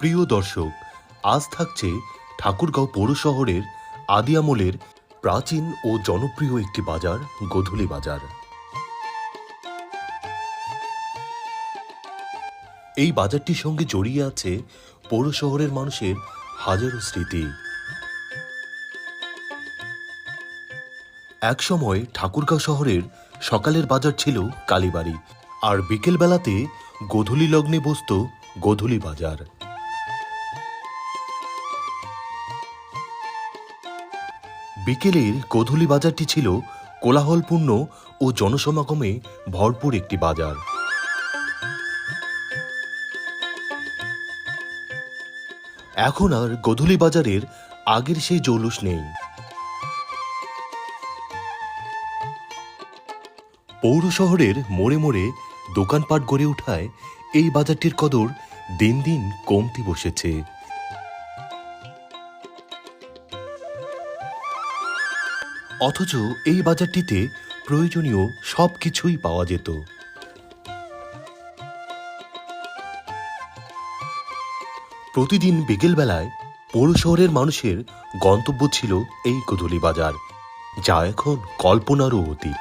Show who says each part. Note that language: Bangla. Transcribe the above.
Speaker 1: প্রিয় দর্শক, আজ থাকছে ঠাকুরগাঁও পৌর শহরের আদি আমলের প্রাচীন ও জনপ্রিয় একটি বাজার, গোধূলি বাজার। এই বাজারটির সঙ্গে জড়িয়ে আছে পৌর শহরের মানুষের হাজারো স্মৃতি। একসময় ঠাকুরগাঁও শহরের সকালের বাজার ছিল কালীবাড়ি, আর বিকেল বেলাতে গোধূলি লগ্নে বসত গোধূলি বাজার। বিকেলের গোধূলি বাজারটি ছিল কোলাহলপূর্ণ ও জনসমাগমে ভরপুর একটি বাজার। এখন আর গোধূলি বাজারের আগের সেই জৌলুস নেই। পৌর শহরের মোড়ে মোড়ে দোকানপাট গড়ে ওঠায় এই বাজারটির কদর দিন দিন কমতে বসেছে। অথচ এই বাজারটিতে প্রয়োজনীয় সবকিছুই পাওয়া যেত। প্রতিদিন বিকেলবেলায় পৌর শহরের মানুষের গন্তব্য ছিল এই গোধূলি বাজার, যা এখন কল্পনারও অতীত।